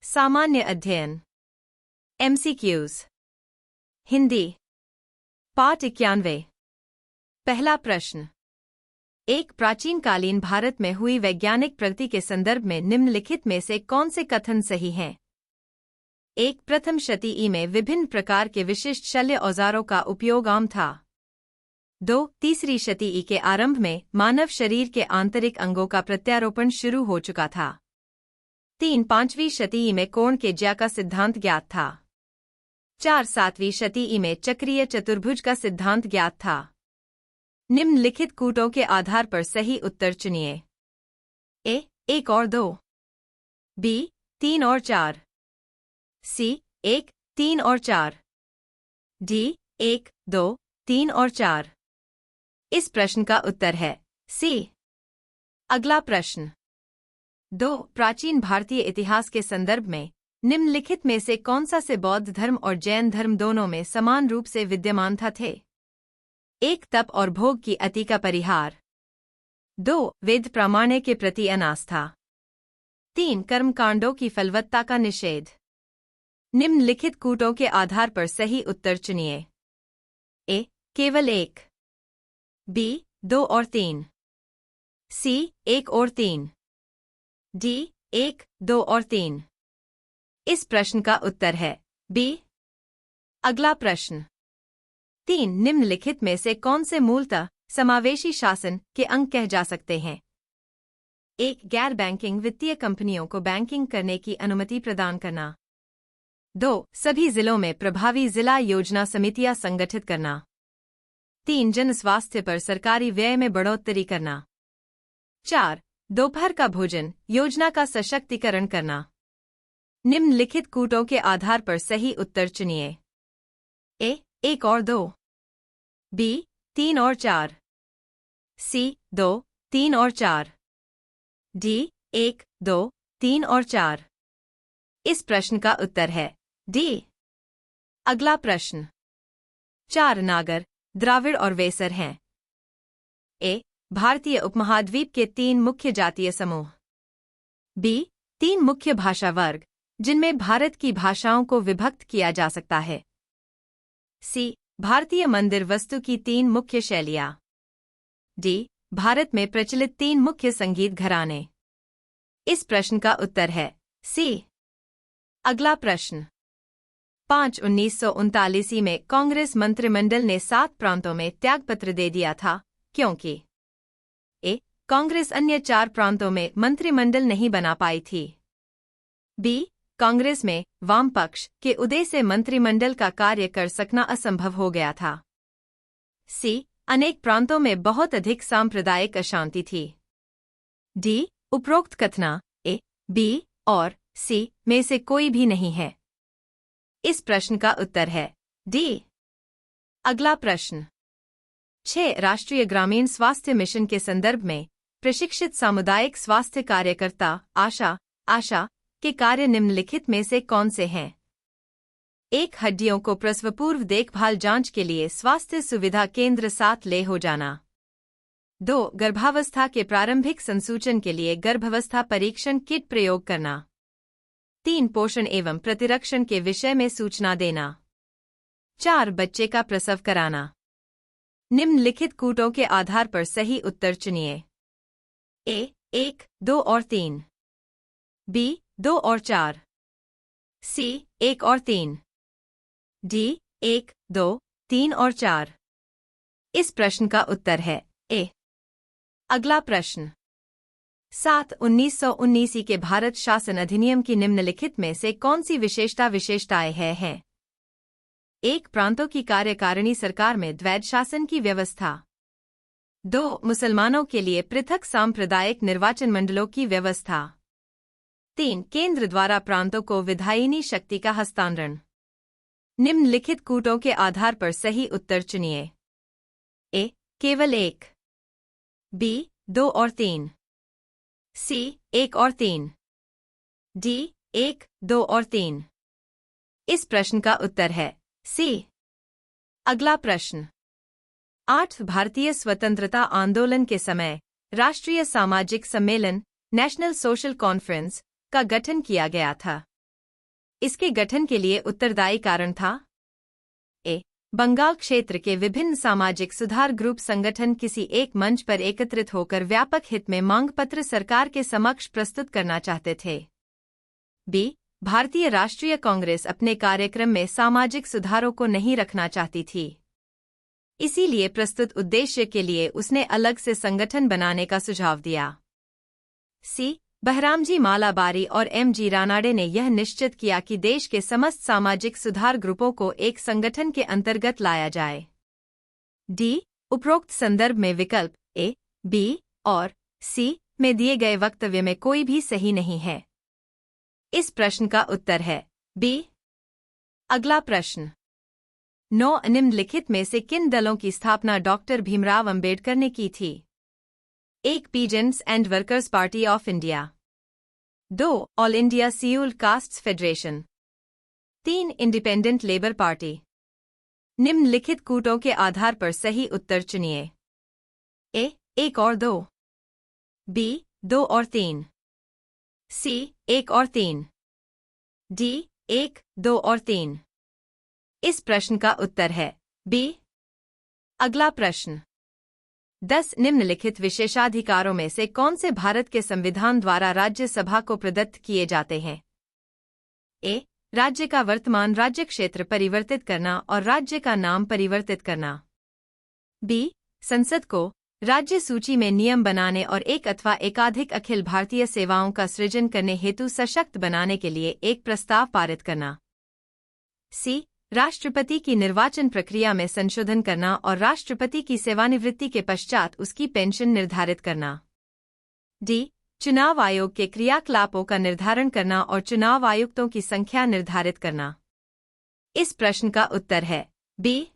सामान्य अध्ययन MCQs हिंदी पाठ 91। पहला प्रश्न। एक प्राचीनकालीन भारत में हुई वैज्ञानिक प्रगति के संदर्भ में निम्नलिखित में से कौन से कथन सही हैं? एक, प्रथम शती में विभिन्न प्रकार के विशिष्ट शल्य औजारों का उपयोग आम था। 2, तीसरी शती के आरंभ में मानव शरीर के आंतरिक अंगों का प्रत्यारोपण शुरू हो चुका था। 3, पांचवीं शती में कोण के ज्या का सिद्धांत ज्ञात था। 4, सातवीं शती में चक्रीय चतुर्भुज का सिद्धांत ज्ञात था। निम्नलिखित कूटों के आधार पर सही उत्तर चुनिए। ए, 1 और 2। बी, 3 और 4। सी, 1, 3 और 4। डी, 1, 2, 3 और 4। इस प्रश्न का उत्तर है सी। अगला प्रश्न। 2, प्राचीन भारतीय इतिहास के संदर्भ में निम्नलिखित में से कौन सा से बौद्ध धर्म और जैन धर्म दोनों में समान रूप से विद्यमान थे? 1, तप और भोग की अति का परिहार। 2, वेद प्रामाण्य के प्रति अनास्था। 3, कर्मकांडों की फलवत्ता का निषेध। निम्नलिखित कूटों के आधार पर सही उत्तर चुनिए। ए, केवल 1। बी, 2 और 3। सी, 1 और 3। डी, 1, 2 और 3। इस प्रश्न का उत्तर है बी। अगला प्रश्न। 3, निम्नलिखित में से कौन से मूलतः समावेशी शासन के अंग कह जा सकते हैं? 1, गैर बैंकिंग वित्तीय कंपनियों को बैंकिंग करने की अनुमति प्रदान करना। 2, सभी जिलों में प्रभावी जिला योजना समितियां संगठित करना। 3, जन स्वास्थ्य पर सरकारी व्यय में बढ़ोतरी करना। 4, दोपहर का भोजन योजना का सशक्तिकरण करना। निम्नलिखित कूटों के आधार पर सही उत्तर चुनिए। ए, 1 और 2। बी, 3 और 4। सी, 2, 3 और 4। डी, 1, 2, 3 और 4। इस प्रश्न का उत्तर है डी। अगला प्रश्न। 4 नागर, द्राविड़ और वेसर हैं। ए, भारतीय उपमहाद्वीप के 3 मुख्य जातीय समूह। बी, 3 मुख्य भाषा वर्ग जिनमें भारत की भाषाओं को विभक्त किया जा सकता है। सी, भारतीय मंदिर वस्तु की 3 मुख्य शैलियाँ। डी, भारत में प्रचलित 3 मुख्य संगीत घराने। इस प्रश्न का उत्तर है सी। अगला प्रश्न। 5, 1939 में कांग्रेस मंत्रिमंडल ने 7 प्रांतों में त्यागपत्र दे दिया था क्योंकि ए, कांग्रेस अन्य 4 प्रांतों में मंत्रिमंडल नहीं बना पाई थी। बी, कांग्रेस में वाम पक्ष के उदय से मंत्रिमंडल का कार्य कर सकना असंभव हो गया था। सी, अनेक प्रांतों में बहुत अधिक सांप्रदायिक अशांति थी। डी, उपरोक्त कथना ए, बी और सी में से कोई भी नहीं है। इस प्रश्न का उत्तर है डी। अगला प्रश्न। 6, राष्ट्रीय ग्रामीण स्वास्थ्य मिशन के संदर्भ में प्रशिक्षित सामुदायिक स्वास्थ्य कार्यकर्ता आशा के कार्य निम्नलिखित में से कौन से हैं? 1, हड्डियों को प्रसवपूर्व देखभाल जांच के लिए स्वास्थ्य सुविधा केंद्र साथ ले हो जाना। 2, गर्भावस्था के प्रारंभिक संसूचन के लिए गर्भावस्था परीक्षण किट प्रयोग करना। 3, पोषण एवं प्रतिरक्षण के विषय में सूचना देना। 4, बच्चे का प्रसव कराना। निम्नलिखित कूटों के आधार पर सही उत्तर चुनिए। ए, 1, 2 और 3। बी, 2 और 4। सी, 1 और 3। डी, 1, 2, 3 और 4। इस प्रश्न का उत्तर है ए। अगला प्रश्न। 7, 1919 के भारत शासन अधिनियम की निम्नलिखित में से कौन सी विशेषताएं हैं? 1, प्रांतों की कार्यकारिणी सरकार में द्वैध शासन की व्यवस्था। 2, मुसलमानों के लिए पृथक सांप्रदायिक निर्वाचन मंडलों की व्यवस्था। 3, केंद्र द्वारा प्रांतों को विधायिनी शक्ति का हस्तांतरण। निम्नलिखित कूटों के आधार पर सही उत्तर चुनिए। ए, केवल 1। बी, 2 और 3। सी, 1 और 3। डी, 1, 2 और 3। इस प्रश्न का उत्तर है सी। अगला प्रश्न। 8, भारतीय स्वतंत्रता आंदोलन के समय राष्ट्रीय सामाजिक सम्मेलन नेशनल सोशल कॉन्फ्रेंस का गठन किया गया था। इसके गठन के लिए उत्तरदायी कारण था? ए, बंगाल क्षेत्र के विभिन्न सामाजिक सुधार ग्रुप संगठन किसी एक मंच पर एकत्रित होकर व्यापक हित में मांग पत्र सरकार के समक्ष प्रस्तुत करना चाहते थे। बी, भारतीय राष्ट्रीय कांग्रेस अपने कार्यक्रम में सामाजिक सुधारों को नहीं रखना चाहती थी, इसीलिए प्रस्तुत उद्देश्य के लिए उसने अलग से संगठन बनाने का सुझाव दिया। सी, बहरामजी मालाबारी और एम.जी. रानाडे ने यह निश्चित किया कि देश के समस्त सामाजिक सुधार ग्रुपों को एक संगठन के अंतर्गत लाया जाए। डी, उपरोक्त संदर्भ में विकल्प ए, बी और सी में दिए गए वक्तव्य में कोई भी सही नहीं है। इस प्रश्न का उत्तर है बी। अगला प्रश्न, 9 निम्नलिखित में से किन दलों की स्थापना डॉक्टर भीमराव अंबेडकर ने की थी? 1. Peasants and workers party of India. 2. All India सियूल castes federation. 3. Independent labour party. निम्नलिखित कूटों के आधार पर सही उत्तर चुनिए। ए, 1 और 2। बी, 2 और 3। सी, 1 और 3। डी, 1, 2 और 3। इस प्रश्न का उत्तर है बी। अगला प्रश्न, 10 निम्नलिखित विशेषाधिकारों में से कौन से भारत के संविधान द्वारा राज्यसभा को प्रदत्त किए जाते हैं? ए, राज्य का वर्तमान राज्य क्षेत्र परिवर्तित करना और राज्य का नाम परिवर्तित करना। बी, संसद को राज्य सूची में नियम बनाने और एक अथवा एकाधिक अखिल भारतीय सेवाओं का सृजन करने हेतु सशक्त बनाने के लिए एक प्रस्ताव पारित करना। सी, राष्ट्रपति की निर्वाचन प्रक्रिया में संशोधन करना और राष्ट्रपति की सेवानिवृत्ति के पश्चात उसकी पेंशन निर्धारित करना। डी, चुनाव आयोग के क्रियाकलापों का निर्धारण करना और चुनाव आयुक्तों की संख्या निर्धारित करना। इस प्रश्न का उत्तर है बी।